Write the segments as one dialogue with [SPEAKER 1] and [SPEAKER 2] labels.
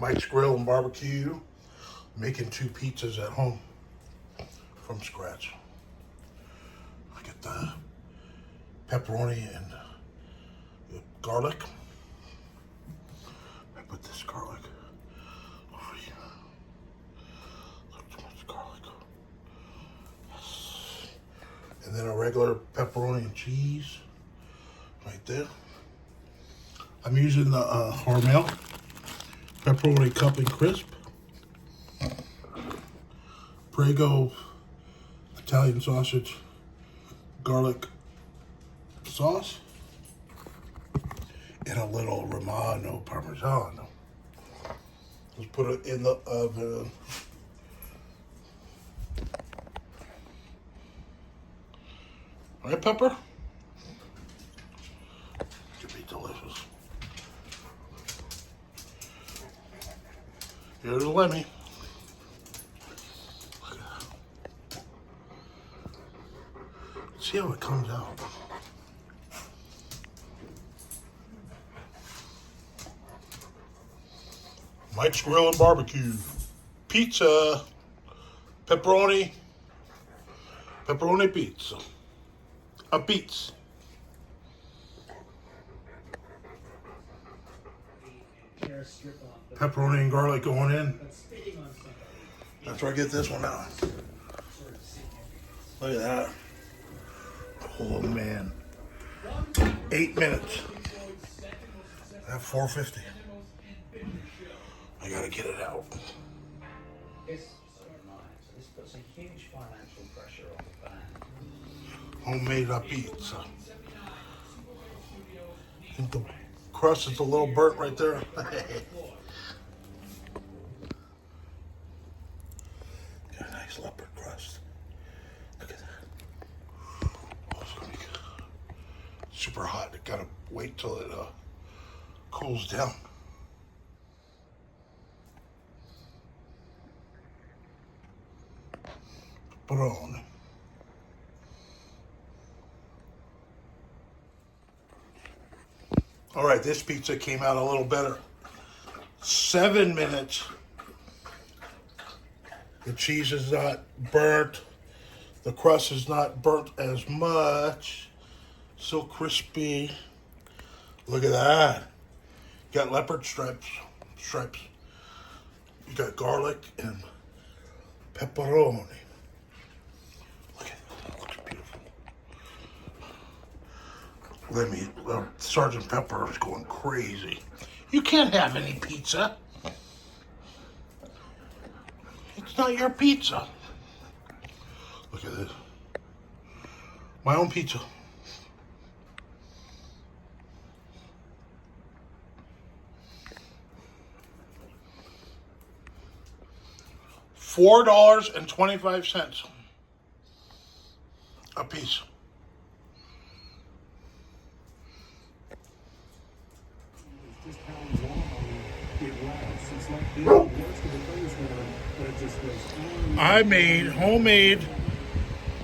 [SPEAKER 1] Mike's Grill and Barbecue, making 2 pizzas at home from scratch. I get the pepperoni and the garlic. I put this garlic over here. Look, too much garlic. Yes. And then a regular pepperoni and cheese right there. I'm using the Hormel pepperoni cup and crisp. Prego Italian sausage garlic sauce. And a little Romano Parmigiano. Let's put it in the oven. Right, Pepper? Should be delicious. Here's Lemmy. Look at that. See how it comes out. Mike's Grill and Barbecue. Pizza. Pepperoni pizza. A pizza. Pepperoni and garlic going in. After I get this one out. Look at that. Oh man. 8 minutes. At 4:50. I gotta get it out.
[SPEAKER 2] This puts a huge financial pressure on the band.
[SPEAKER 1] Homemade pizza. I think the crust is a little burnt right there. Got a nice leopard crust. Look at that. Oh, it's gonna be super hot. I gotta wait till it cools down. Put it on. All right, this pizza came out a little better. 7 minutes. The cheese is not burnt. The crust is not burnt as much. So crispy. Look at that. You got leopard stripes. You got garlic and pepperoni. Look at that. That looks beautiful. Sergeant Pepper is going crazy. You can't have any pizza. It's not your pizza. Look at this. My own pizza. $4.25 a piece. I made homemade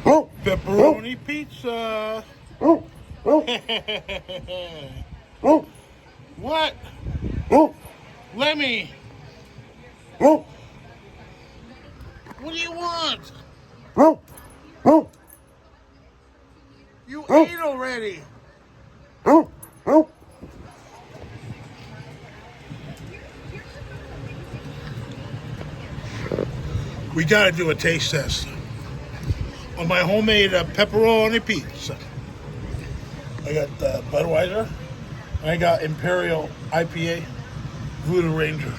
[SPEAKER 1] pepperoni pizza. What? Lemmy. What do you want? You ate already. We gotta do a taste test on my homemade pepperoni pizza. I got Budweiser. I got Imperial IPA Voodoo Ranger.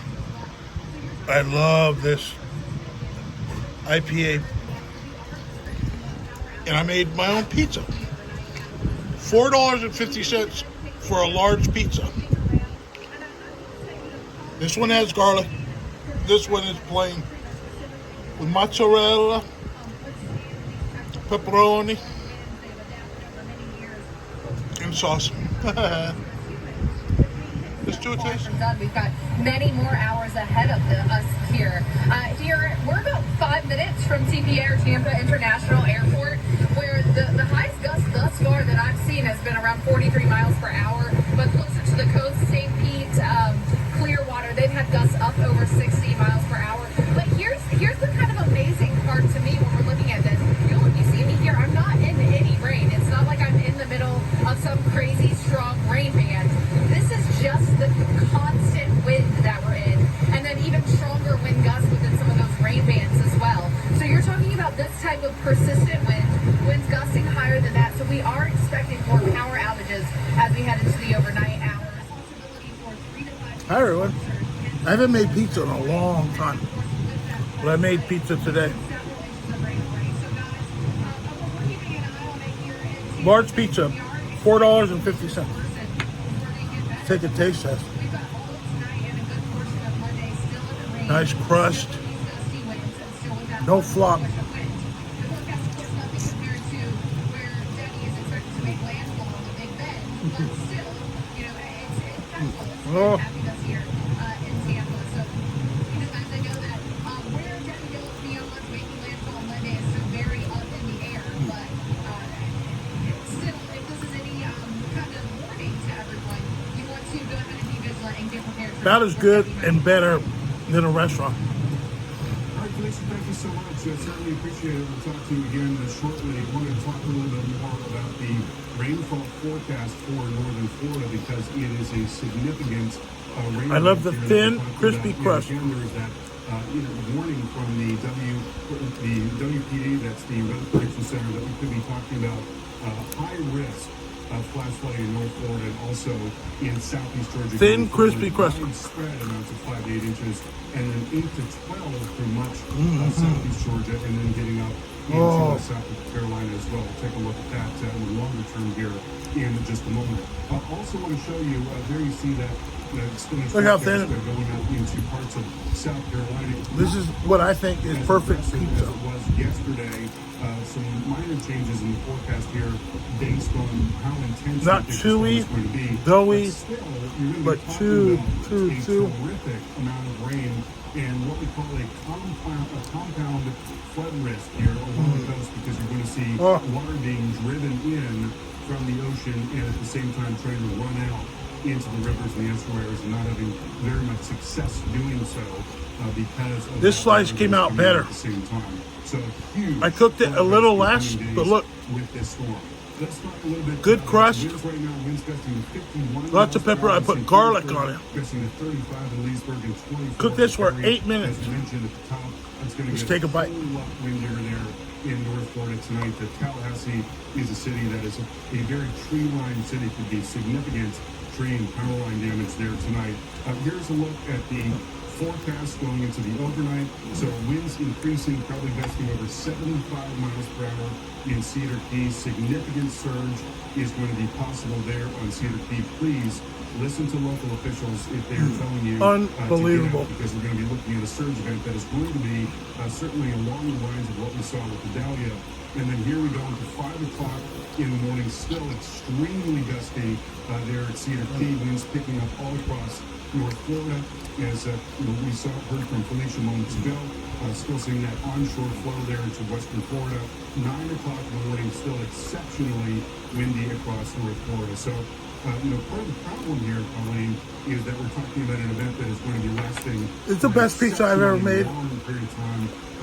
[SPEAKER 1] I love this IPA. And I made my own pizza. $4.50 for a large pizza. This one has garlic. This one is plain. With mozzarella, pepperoni, and sauce. Let's do a taste.
[SPEAKER 3] We've got many more hours ahead of us here. We're about 5 minutes from TPA or Tampa International Airport, where the highest gust thus far that I've seen has been around 43 miles per hour, but closer to the coast, St. Pete, Clearwater, they've had gusts up over
[SPEAKER 1] everyone. I haven't made pizza in a long time, but I made pizza today. Large pizza, $4.50. Take a taste test. Nice crust. No flop. Oh. About as good and better than a restaurant.
[SPEAKER 4] All right, Felicia, thank you so much. I certainly appreciate it. We'll talk to you again shortly. I want to talk a little bit more about the rainfall forecast for northern Florida because it is a significant rain.
[SPEAKER 1] I love the thin, crispy crust.
[SPEAKER 4] Again, there is that warning from the WPD, that's the Weather Prediction Center, that we could be talking about high risk flash flooding in North Florida and also in southeast Georgia.
[SPEAKER 1] Thin, crispy crust.
[SPEAKER 4] Spread amounts of 5 to 8 inches, and then 8 to 12 through much southeast Georgia, and then getting up into South Carolina as well. We'll take a look at that in the longer term here in just a moment. I also want to show you, there you see that extended
[SPEAKER 1] look how thin
[SPEAKER 4] going out into parts of South Carolina.
[SPEAKER 1] This is what I think is perfect pizza.
[SPEAKER 4] As it was yesterday. Some minor changes in the forecast here based on how intense
[SPEAKER 1] not chewy,
[SPEAKER 4] it's going to be.
[SPEAKER 1] doughy,
[SPEAKER 4] but
[SPEAKER 1] too
[SPEAKER 4] terrific amount of rain and what we call a compound flood risk here along the coast because you're going to see water being driven in from the ocean and at the same time trying to run out into the rivers and the estuaries and not having very much success doing so because of
[SPEAKER 1] this slice came out better.
[SPEAKER 4] At the same time. So huge.
[SPEAKER 1] I cooked it a little less, but look.
[SPEAKER 4] With this storm. Let's talk a little bit.
[SPEAKER 1] Good crust.
[SPEAKER 4] Right now, winds gusting 51
[SPEAKER 1] Lots of pepper. I put garlic on it.
[SPEAKER 4] Gusting to 35 in Leesburg and 24.
[SPEAKER 1] Cook this for 8 minutes.
[SPEAKER 4] As mentioned at the top, it's going to
[SPEAKER 1] Let's
[SPEAKER 4] get
[SPEAKER 1] take a bite.
[SPEAKER 4] whole lot windier there in North Florida tonight. The Tallahassee is a city that is a very tree-lined city. Could be significant tree and power line damage there tonight. Here's a look at the forecast going into the overnight. So winds increasing, probably gusting over 75 miles per hour in Cedar Key. Significant surge is going to be possible there on Cedar Key. Please listen to local officials if they are telling you
[SPEAKER 1] unbelievable
[SPEAKER 4] to get out, because we're going to be looking at a surge event that is going to be certainly along the lines of what we saw with the Dahlia. And then here we go into 5 o'clock in the morning, still extremely gusty there at Cedar Key. Winds picking up all across North Florida, as we heard from Felicia moments ago. Still seeing that onshore flow there into western Florida. 9 o'clock in the morning, still exceptionally windy across North Florida. So, part of the problem here, Colleen, is that we're talking about an event that is going to be lasting.
[SPEAKER 1] It's the best pizza I've ever made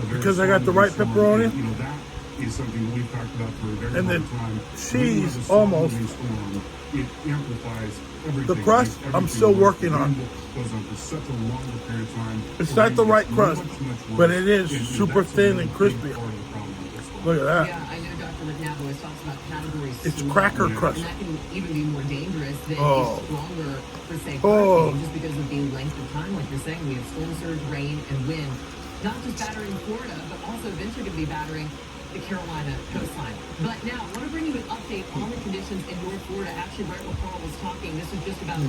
[SPEAKER 1] because I got the right pepperoni.
[SPEAKER 4] That is something that we've talked about for a very long time.
[SPEAKER 1] Cheese almost.
[SPEAKER 4] It amplifies everything.
[SPEAKER 1] The crust, I'm still working on.
[SPEAKER 4] Goes on for such a longer period of time.
[SPEAKER 1] It's not the right crust, but it is super thin and crispy. Look at that.
[SPEAKER 5] Yeah, I know Dr. McNabb always talks about category
[SPEAKER 1] It's
[SPEAKER 5] swing,
[SPEAKER 1] cracker crust.
[SPEAKER 5] and that can even be more dangerous than a stronger, per se, hurricane, just because of the length of time. Like you're saying, we have storm surge, rain, and wind, not just battering Florida, but also eventually going to be battering the Carolina coastline. But now, I want to bring you an update on the conditions in North Florida. Actually, right where Carl was talking, this is just about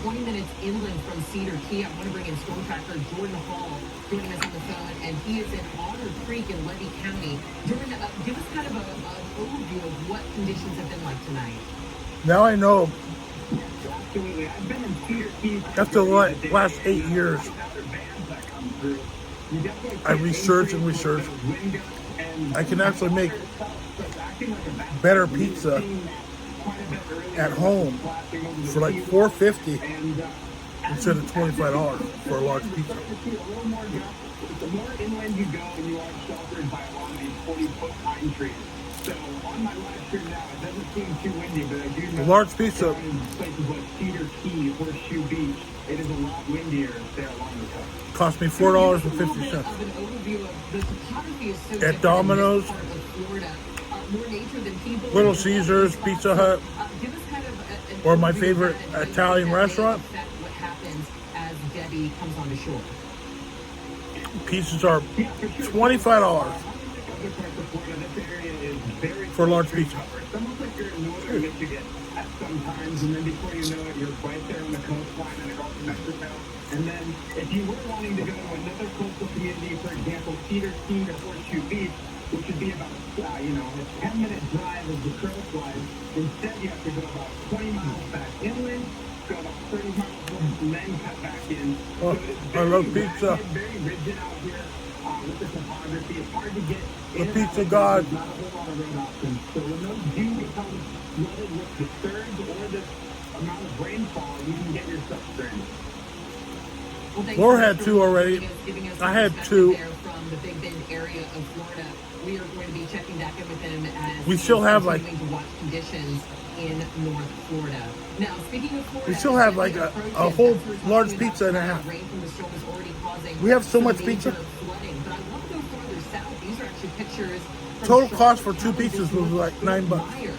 [SPEAKER 5] 20 minutes inland from Cedar Key. I want to bring in storm tracker Jordan Hall joining us on the phone, and he is in Otter Creek in Levy County. Jordan, give us kind of an overview of what conditions have been like tonight.
[SPEAKER 1] Now I know.
[SPEAKER 6] Absolutely. I've been in Cedar Key
[SPEAKER 1] after the last 8 years. I research and research. I can actually make better pizza at home for like $4.50 instead of $25 for a large pizza.
[SPEAKER 6] The more inland you go, and you are sheltered by a lot of these 40-foot pine trees. So on my live stream now, it doesn't seem too windy, but I do know
[SPEAKER 1] a large pizza
[SPEAKER 6] in places like Cedar Key, Horseshoe Beach, it is a lot windier there along the coast.
[SPEAKER 1] Cost me $4.50 at Domino's, Little Caesars, Pizza Hut, or my favorite Italian restaurant,
[SPEAKER 5] Debbie comes onto shore.
[SPEAKER 1] Pizzas are $25 for a large pizza.
[SPEAKER 6] It's almost like you're in northern Michigan at sometimes, and then before you know it, you're right there on the coastline in the Gulf of Mexico. And then if you were wanting to go to another coastal community, for example, Cedar Key or Horseshoe Beach, which would be about, a 10-minute drive as the crow flies, instead you have to go about 20 miles back inland, go about 30 miles and then cut back in.
[SPEAKER 1] Oh,
[SPEAKER 6] So it's
[SPEAKER 1] I love
[SPEAKER 6] very
[SPEAKER 1] pizza.
[SPEAKER 6] ragged, very rigid out here with the topography. It's hard to get
[SPEAKER 1] The
[SPEAKER 6] in and
[SPEAKER 1] pizza
[SPEAKER 6] out of
[SPEAKER 1] god.
[SPEAKER 6] There's not a whole lot of road options. So when those do become flooded with the surge or this amount of rainfall, you can get yourself stranded.
[SPEAKER 5] Well, thanks
[SPEAKER 1] Laura
[SPEAKER 5] so
[SPEAKER 1] had
[SPEAKER 5] much
[SPEAKER 1] two
[SPEAKER 5] for
[SPEAKER 1] already.
[SPEAKER 5] giving us
[SPEAKER 1] I
[SPEAKER 5] some
[SPEAKER 1] had
[SPEAKER 5] perspective
[SPEAKER 1] two.
[SPEAKER 5] there from the Big Bend area of Florida. We are going to be checking back in with them as
[SPEAKER 1] We still have, like-
[SPEAKER 5] continuing to watch conditions in North Florida. Now, speaking of Florida,
[SPEAKER 1] We still have, like,
[SPEAKER 5] as
[SPEAKER 1] a
[SPEAKER 5] Debbie
[SPEAKER 1] whole
[SPEAKER 5] approaches, that's what we're
[SPEAKER 1] large
[SPEAKER 5] talking
[SPEAKER 1] pizza and a
[SPEAKER 5] about.
[SPEAKER 1] half.
[SPEAKER 5] Rain from the storm is already causing
[SPEAKER 1] We have so
[SPEAKER 5] some
[SPEAKER 1] much
[SPEAKER 5] major
[SPEAKER 1] pizza.
[SPEAKER 5] flooding. But I want to go farther south. These are actually pictures from
[SPEAKER 1] Total
[SPEAKER 5] Charlotte
[SPEAKER 1] cost for two
[SPEAKER 5] County,
[SPEAKER 1] pizzas
[SPEAKER 5] North
[SPEAKER 1] was like $9.
[SPEAKER 5] Myers.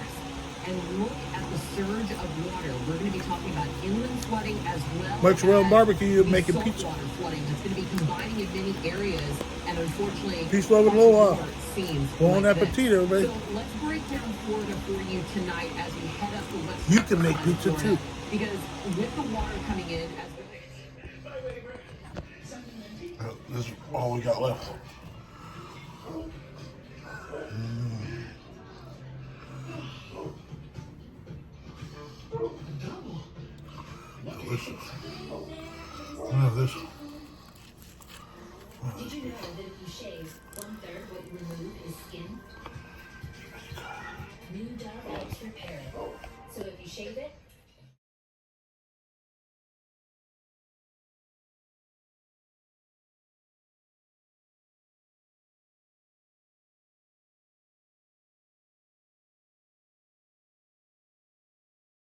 [SPEAKER 5] And look at the surge of water. We're going to be talking about inland flooding as well.
[SPEAKER 1] Mozzarella
[SPEAKER 5] as
[SPEAKER 1] barbecue,
[SPEAKER 5] the
[SPEAKER 1] making
[SPEAKER 5] saltwater
[SPEAKER 1] pizza.
[SPEAKER 5] flooding that's going to be combining in many areas, and unfortunately,
[SPEAKER 1] Peace, love, and
[SPEAKER 5] across the
[SPEAKER 1] aloha.
[SPEAKER 5] board seems
[SPEAKER 1] Bon
[SPEAKER 5] like this.
[SPEAKER 1] appetit, everybody.
[SPEAKER 5] So let's break down Florida for you tonight as we head up the west.
[SPEAKER 1] You can make
[SPEAKER 5] side of
[SPEAKER 1] pizza,
[SPEAKER 5] Florida,
[SPEAKER 1] too.
[SPEAKER 5] because with the water coming in, as
[SPEAKER 1] This is all we got left. Delicious. I have this.
[SPEAKER 7] Did you know that if you shave 1/3, what you remove is skin? New Dove helps repair it. So if you shave it,